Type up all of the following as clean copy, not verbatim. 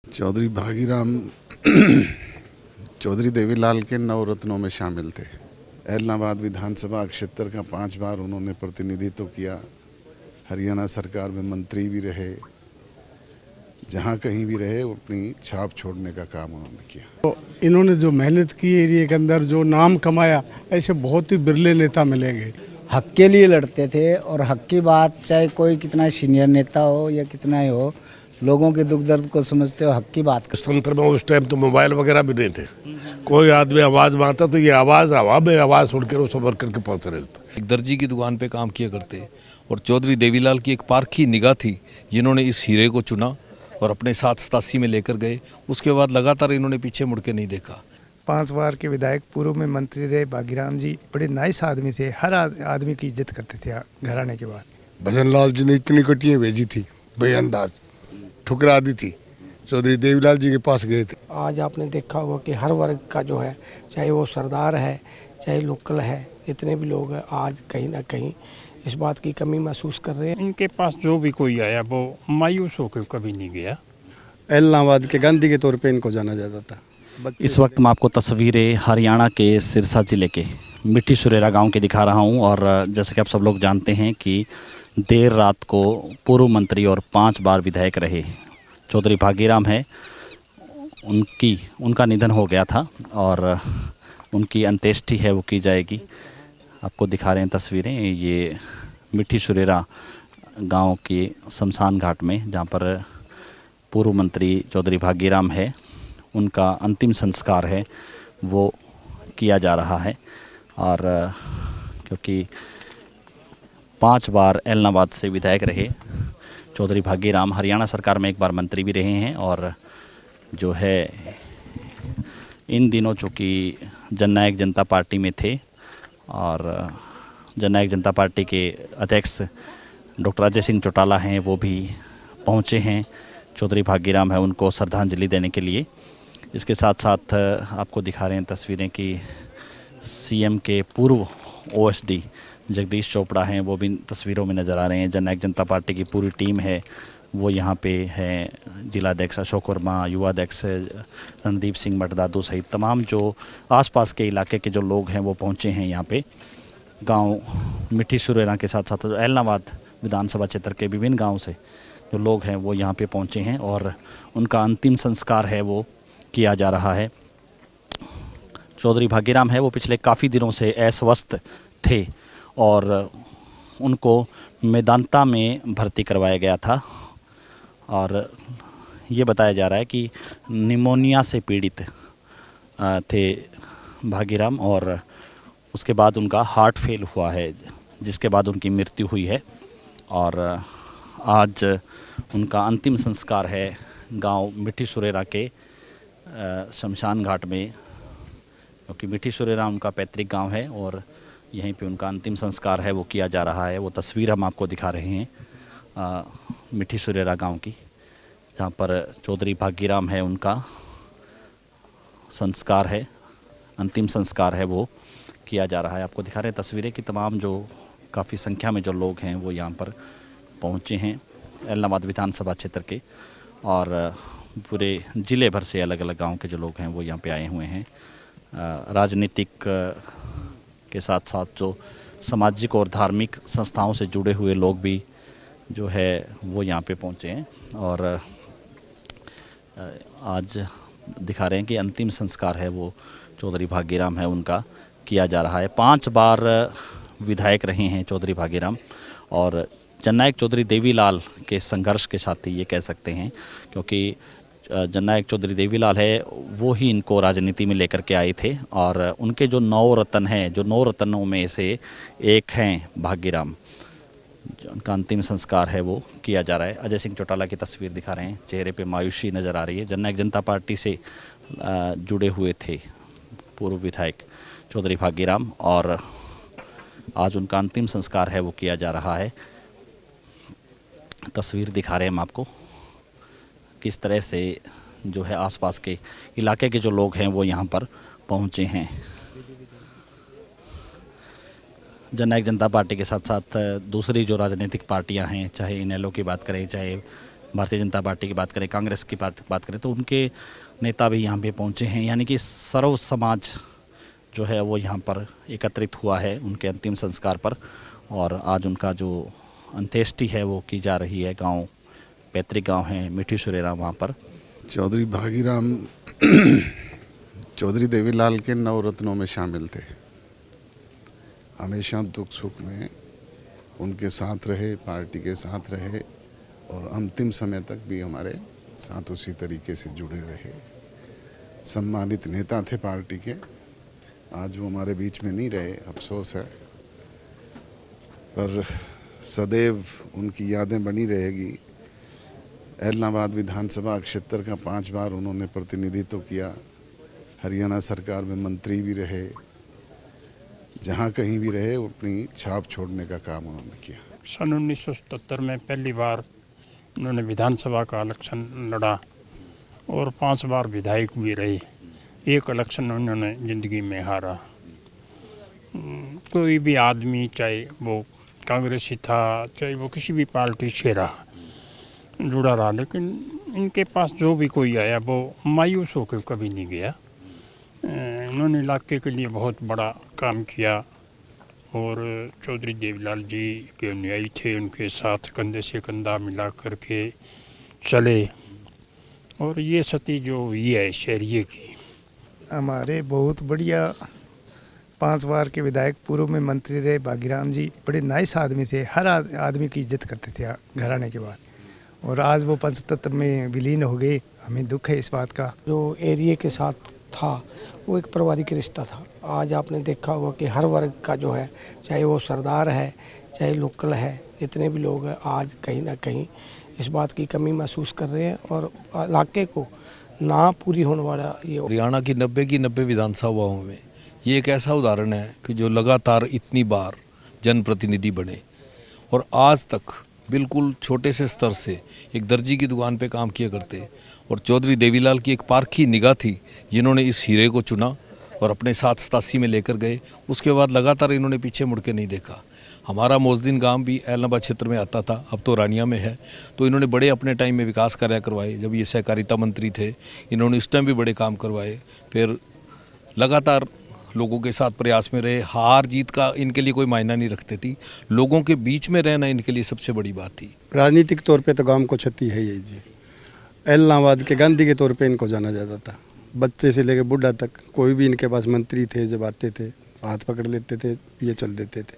चौधरी भागीराम चौधरी देवीलाल के नवरत्नों में शामिल थे। एलनाबाद विधानसभा क्षेत्र का 5 बार उन्होंने प्रतिनिधित्व किया। हरियाणा सरकार में मंत्री भी रहे। जहाँ कहीं भी रहे वो अपनी छाप छोड़ने का काम उन्होंने किया। तो इन्होंने जो मेहनत की एरिया के अंदर, जो नाम कमाया, ऐसे बहुत ही बिरले नेता मिलेंगे। हक के लिए लड़ते थे और हक की बात चाहे कोई कितना सीनियर नेता हो या कितना ही हो, लोगों के दुख दर्द को समझते हो, हक की बात करते। तंत्र में उस टाइम तो मोबाइल वगैरह भी नहीं थे। कोई आदमी आवाज़ मारता तो ये आवाज़ हवा में आवाज़ सुन कर उस वर्कर के पहुँच रहे थे। एक दर्जी की दुकान पे काम किया करते और चौधरी देवीलाल की एक पारखी निगाह थी जिन्होंने इस हीरे को चुना और अपने साथ 87 में लेकर गए। उसके बाद लगातार इन्होंने पीछे मुड़ के नहीं देखा। 5 बार के विधायक, पूर्व में मंत्री रहे भागीराम जी। बड़े नाइस आदमी थे, हर आदमी की इज्जत करते थे घराने के बाद। भजन लाल जी ने इतनी कटियाँ भेजी थी, बेअंदाज ठुकरा दी थी। चौधरी देवीलाल जी के पास गए थे। आज आपने देखा होगा कि हर वर्ग का जो है, चाहे वो सरदार है चाहे लोकल है, जितने भी लोग हैं, आज कहीं ना कहीं इस बात की कमी महसूस कर रहे हैं। इनके पास जो भी कोई आया वो मायूस होकर कभी नहीं गया। एलनाबाद के गांधी के तौर पे इनको जाना जाता था। इस वक्त मैं आपको तस्वीरें हरियाणा के सिरसा ज़िले के मिट्टी सुरेरा गांव के दिखा रहा हूं। और जैसे कि आप सब लोग जानते हैं कि देर रात को पूर्व मंत्री और 5 बार विधायक रहे चौधरी भागीराम है, उनका निधन हो गया था और उनकी अंत्येष्टि है वो की जाएगी। आपको दिखा रहे हैं तस्वीरें, ये मिट्टी सुरेरा गांव के शमशान घाट में, जहां पर पूर्व मंत्री चौधरी भागीराम है, उनका अंतिम संस्कार है वो किया जा रहा है। और क्योंकि 5 बार एलनाबाद से विधायक रहे चौधरी भागीराम, हरियाणा सरकार में 1 बार मंत्री भी रहे हैं और जो है इन दिनों चूँकि जननायक जनता पार्टी में थे और जननायक जनता पार्टी के अध्यक्ष डॉक्टर अजय सिंह चौटाला हैं, वो भी पहुँचे हैं। चौधरी भागीराम है उनको श्रद्धांजलि देने के लिए। इसके साथ साथ आपको दिखा रहे हैं तस्वीरें कि सीएम के पूर्व ओएसडी जगदीश चोपड़ा हैं, वो भी तस्वीरों में नज़र आ रहे हैं। जननायक जनता पार्टी की पूरी टीम है वो यहाँ पे है। जिलाध्यक्ष अशोक वर्मा, युवाध्यक्ष रणदीप सिंह मटदादू सहित तमाम जो आसपास के इलाके के जो लोग हैं वो पहुँचे हैं यहाँ पे। गांव मिट्टी सुरेरा के साथ साथ एलनाबाद विधानसभा क्षेत्र के विभिन्न गाँव से जो लोग हैं वो यहाँ पे पहुँचे हैं और उनका अंतिम संस्कार है वो किया जा रहा है। चौधरी भागीराम है वो पिछले काफ़ी दिनों से अस्वस्थ थे और उनको मेदांता में भर्ती करवाया गया था और ये बताया जा रहा है कि निमोनिया से पीड़ित थे भागीराम और उसके बाद उनका हार्ट फेल हुआ है, जिसके बाद उनकी मृत्यु हुई है। और आज उनका अंतिम संस्कार है गांव मिट्टी सुरेरा के शमशान घाट में, क्योंकि मिट्टी सुरेरा उनका पैतृक गांव है और यहीं पे उनका अंतिम संस्कार है वो किया जा रहा है। वो तस्वीर हम आपको दिखा रहे हैं मिट्टी सुरेरा गांव की, जहां पर चौधरी भागीराम है उनका संस्कार है, अंतिम संस्कार है वो किया जा रहा है। आपको दिखा रहे हैं तस्वीरें कि तमाम जो काफ़ी संख्या में जो लोग हैं वो यहाँ पर पहुँचे हैं एलनाबाद विधानसभा क्षेत्र के और पूरे ज़िले भर से अलग अलग गांव के जो लोग हैं वो यहाँ पे आए हुए हैं। राजनीतिक के साथ साथ जो सामाजिक और धार्मिक संस्थाओं से जुड़े हुए लोग भी जो है वो यहाँ पे पहुँचे हैं और आज दिखा रहे हैं कि अंतिम संस्कार है वो चौधरी भागीराम है उनका किया जा रहा है। 5 बार विधायक रहे हैं चौधरी भागीराम और जननायक चौधरी देवीलाल के संघर्ष के साथ ही ये कह सकते हैं, क्योंकि जननायक चौधरी देवीलाल है वो ही इनको राजनीति में लेकर के आए थे और उनके जो 9 रत्न हैं, जो 9 रत्नों में से एक हैं भागीराम, उनका अंतिम संस्कार है वो किया जा रहा है। अजय सिंह चौटाला की तस्वीर दिखा रहे हैं, चेहरे पे मायूसी नज़र आ रही है। जननायक जनता पार्टी से जुड़े हुए थे पूर्व विधायक चौधरी भागीराम और आज उनका अंतिम संस्कार है वो किया जा रहा है। तस्वीर दिखा रहे हैं हम आपको किस तरह से जो है आसपास के इलाके के जो लोग हैं वो यहाँ पर पहुँचे हैं। जननायक जनता पार्टी के साथ साथ दूसरी जो राजनीतिक पार्टियां हैं, चाहे इनेलो की बात करें, चाहे भारतीय जनता पार्टी की बात करें, कांग्रेस की बात करें, तो उनके नेता भी यहाँ पे पहुँचे हैं। यानी कि सर्व समाज जो है वो यहाँ पर एकत्रित हुआ है उनके अंतिम संस्कार पर, और आज उनका जो अंत्येष्टि है वो की जा रही है। गांव, पैतृक गांव है मिठी सुरेरा, वहाँ पर चौधरी भागीराम चौधरी देवीलाल के नवरत्नों में शामिल थे। हमेशा दुख सुख में उनके साथ रहे, पार्टी के साथ रहे, और अंतिम समय तक भी हमारे साथ उसी तरीके से जुड़े रहे। सम्मानित नेता थे पार्टी के। आज वो हमारे बीच में नहीं रहे, अफसोस है, पर सदैव उनकी यादें बनी रहेगी। एलनाबाद विधानसभा क्षेत्र का 5 बार उन्होंने प्रतिनिधित्व किया। हरियाणा सरकार में मंत्री भी रहे। जहाँ कहीं भी रहे वो अपनी छाप छोड़ने का काम उन्होंने किया। सन 1977 में पहली बार उन्होंने विधानसभा का इलेक्शन लड़ा और 5 बार विधायक भी रहे। एक इलेक्शन उन्होंने ज़िंदगी में हारा। कोई भी आदमी, चाहे वो कांग्रेसी था, चाहे वो किसी भी पार्टी से रहा, जुड़ा रहा, लेकिन इनके पास जो भी कोई आया वो मायूस होकर कभी नहीं गया। उन्होंने इलाके के लिए बहुत बड़ा काम किया और चौधरी देवीलाल जी के अनुयायी थे, उनके साथ कंधे से कंधा मिला करके चले, और ये सती जो हुई है शहरिये की। हमारे बहुत बढ़िया 5 बार के विधायक, पूर्व में मंत्री रहे भागीराम जी, बड़े नाइस आदमी थे। हर आदमी की इज्जत करते थे घर आने के बाद, और आज वो पंचतत्व में विलीन हो गए। हमें दुख है इस बात का। जो एरिया के साथ था वो एक पारिवारिक रिश्ता था। आज आपने देखा होगा कि हर वर्ग का जो है, चाहे वो सरदार है, चाहे लोकल है, जितने भी लोग हैं, आज कहीं ना कहीं इस बात की कमी महसूस कर रहे हैं, और इलाके को ना पूरी होने वाला ये हरियाणा की 90 की 90 विधानसभाओं में ये एक ऐसा उदाहरण है कि जो लगातार इतनी बार जनप्रतिनिधि बने और आज तक बिल्कुल छोटे से स्तर से एक दर्जी की दुकान पे काम किया करते, और चौधरी देवीलाल की एक पारखी निगाह थी जिन्होंने इस हीरे को चुना और अपने साथ 87 में लेकर गए। उसके बाद लगातार इन्होंने पीछे मुड़ के नहीं देखा। हमारा मोजदीन गांव भी एलनाबाद क्षेत्र में आता था, अब तो रानिया में है। तो इन्होंने बड़े अपने टाइम में विकास कार्य करवाए। जब ये सहकारिता मंत्री थे इन्होंने इस टाइम भी बड़े काम करवाए। फिर लगातार लोगों के साथ प्रयास में रहे। हार जीत का इनके लिए कोई मायना नहीं रखती थी, लोगों के बीच में रहना इनके लिए सबसे बड़ी बात थी। राजनीतिक तौर पे तो गांव को क्षति है यही जी। एलनाबाद के गांधी के तौर पे इनको जाना जाता था। बच्चे से लेकर बूढ़ा तक कोई भी इनके पास मंत्री थे, जब आते थे हाथ पकड़ लेते थे, ये चल देते थे।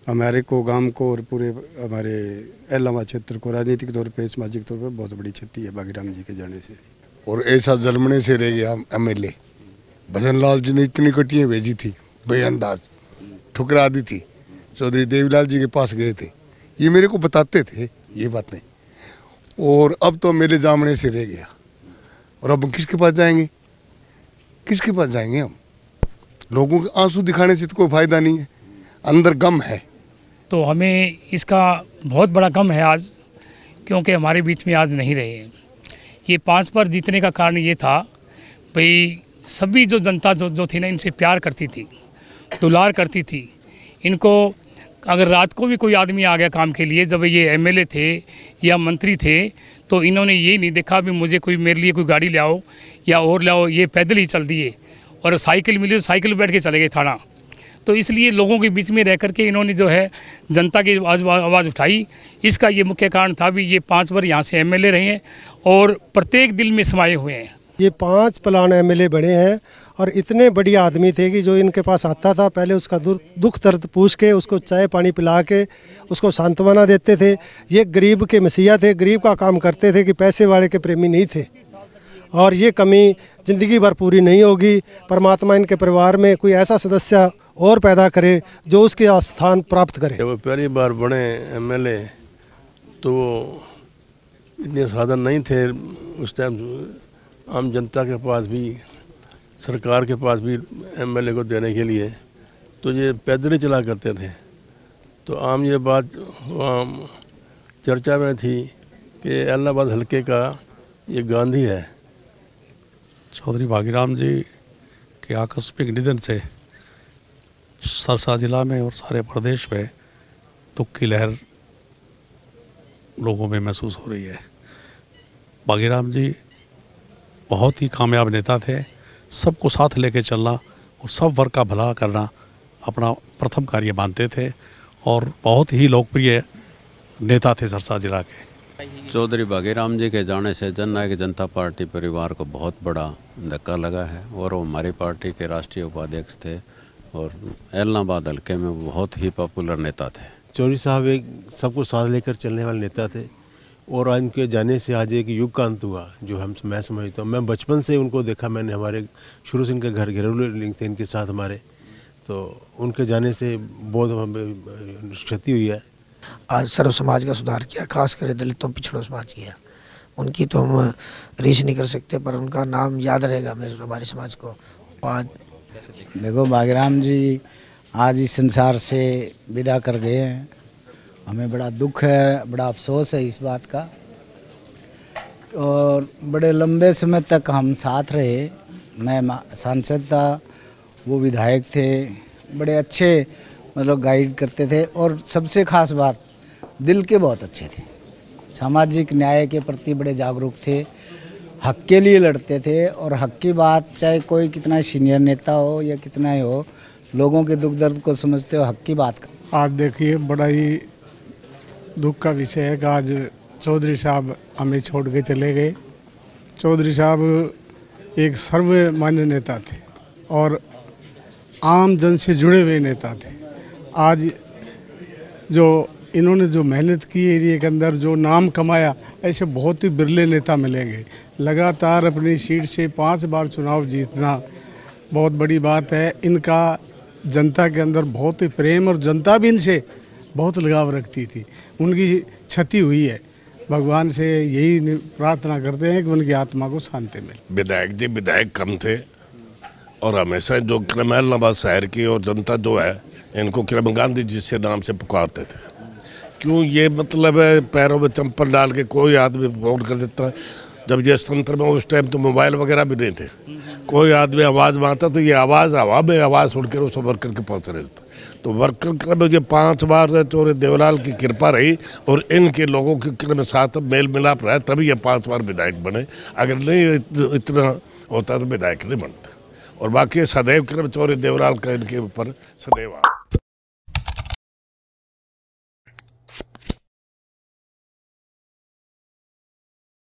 हमारे को, गांव को और पूरे हमारे एलनाबाद क्षेत्र को राजनीतिक तौर पे, सामाजिक तौर पे बहुत बड़ी क्षति है भागीराम जी के जाने से। और ऐसा जन्मने से रह गया MLA। भजन लाल जी ने इतनी कटियाँ भेजी थी, बेअंदाज ठुकरा दी थी। चौधरी देवीलाल जी के पास गए थे, ये मेरे को बताते थे ये बातें, और अब तो मेरे जामने से रह गया। और अब किसके पास जाएंगे, किसके पास जाएंगे हम? लोगों के आंसू दिखाने से तो कोई फायदा नहीं है, अंदर गम है। तो हमें इसका बहुत बड़ा गम है आज, क्योंकि हमारे बीच में आज नहीं रहे। ये 5 बार जीतने का कारण ये था भाई, सभी जो जनता जो थी ना, इनसे प्यार करती थी, दुलार करती थी। इनको अगर रात को भी कोई आदमी आ गया काम के लिए, जब ये MLA थे या मंत्री थे, तो इन्होंने ये नहीं देखा भी मुझे कोई, मेरे लिए कोई गाड़ी ले आओ या और ले आओ। ये पैदल ही चल दिए, और साइकिल मिली तो साइकिल बैठ के चले गए थाना। तो इसलिए लोगों के बीच में रह करके इन्होंने जो है जनता की आवाज़ उठाई। इसका ये मुख्य कारण था भी, ये 5 बार यहाँ से MLA रहे हैं और प्रत्येक दिल में समाये हुए हैं। ये 5 प्लान MLA बने हैं, और इतने बढ़िया आदमी थे कि जो इनके पास आता था पहले उसका दुख दर्द पूछ के, उसको चाय पानी पिला के उसको सांत्वना देते थे। ये गरीब के मसीहा थे, गरीब का काम करते थे, कि पैसे वाले के प्रेमी नहीं थे। और ये कमी ज़िंदगी भर पूरी नहीं होगी। परमात्मा इनके परिवार में कोई ऐसा सदस्य और पैदा करे जो उसके स्थान प्राप्त करे। जब वो पहली बार बने MLA तो इतने साधन नहीं थे उस टाइम आम जनता के पास भी, सरकार के पास भी MLA को देने के लिए, तो ये पैदल ही चला करते थे। तो आम ये बात चर्चा में थी कि एलनाबाद हल्के का ये गांधी है। चौधरी भागीराम जी के आकस्मिक निधन से सरसा जिला में और सारे प्रदेश में दुख की लहर लोगों में महसूस हो रही है। बागीराम जी बहुत ही कामयाब नेता थे। सबको साथ लेके चलना और सब वर्ग का भला करना अपना प्रथम कार्य मानते थे और बहुत ही लोकप्रिय नेता थे सरसा जिला के। चौधरी बागीराम जी के जाने से जननायक जनता पार्टी परिवार को बहुत बड़ा धक्का लगा है और वो हमारी पार्टी के राष्ट्रीय उपाध्यक्ष थे और एलनाबाद हल्के में वो बहुत ही पॉपुलर नेता थे। चौधरी साहब एक सबको साथ लेकर चलने वाले नेता थे और उनके जाने से आज एक युग का अंत हुआ जो मैं समझता हूँ। मैं बचपन से उनको देखा, मैंने हमारे शुरू से इनके घर घरेलू लिंक थे इनके साथ हमारे, तो उनके जाने से बहुत क्षति हुई है। आज सर्व समाज का सुधार किया, खास कर दलितों पिछड़ों समाज किया। उनकी तो हम रीस नहीं कर सकते पर उनका नाम याद रहेगा हमारे समाज को। आज देखो बागीराम जी आज इस संसार से विदा कर गए हैं। हमें बड़ा दुख है, बड़ा अफसोस है इस बात का। और बड़े लंबे समय तक हम साथ रहे। मैं सांसद था, वो विधायक थे, बड़े अच्छे मतलब गाइड करते थे और सबसे खास बात दिल के बहुत अच्छे थे। सामाजिक न्याय के प्रति बड़े जागरूक थे, हक के लिए लड़ते थे और हक की बात चाहे कोई कितना सीनियर नेता हो या कितना ही हो, लोगों के दुख दर्द को समझते हो, हक की बात कर। आज देखिए बड़ा ही दुख का विषय है कि आज चौधरी साहब हमें छोड़ के चले गए। चौधरी साहब एक सर्वमान्य नेता थे और आम जन से जुड़े हुए नेता थे। आज जो इन्होंने जो मेहनत की एरिया के अंदर जो नाम कमाया, ऐसे बहुत ही बिरले नेता मिलेंगे। लगातार अपनी सीट से 5 बार चुनाव जीतना बहुत बड़ी बात है। इनका जनता के अंदर बहुत ही प्रेम और जनता भी इनसे बहुत लगाव रखती थी। उनकी क्षति हुई है, भगवान से यही प्रार्थना करते हैं कि उनकी आत्मा को शांति मिले। विधायक जी विधायक कम थे और हमेशा जो एलनाबाद शहर की और जनता जो है इनको गांधी जी से नाम से पुकारते थे। क्यों ये मतलब है पैरों में चंपल डाल के कोई आदमी वोट कर देता है। जब ये तंत्र में उस टाइम तो मोबाइल वगैरह भी नहीं थे, कोई आदमी आवाज़ मारता तो ये आवाज़ हवा में आवाज़ सुनकर उस वर्कर के पहुँच रहे थे। तो वर्कर में ये 5 बार चौधरी देवलाल की कृपा रही और इनके लोगों के साथ मेल मिलाप रहा, तभी ये 5 बार विधायक बने। अगर नहीं इतना होता तो विधायक नहीं बनता। और बाकी सदैव चौधरी देवलाल का इनके ऊपर सदैव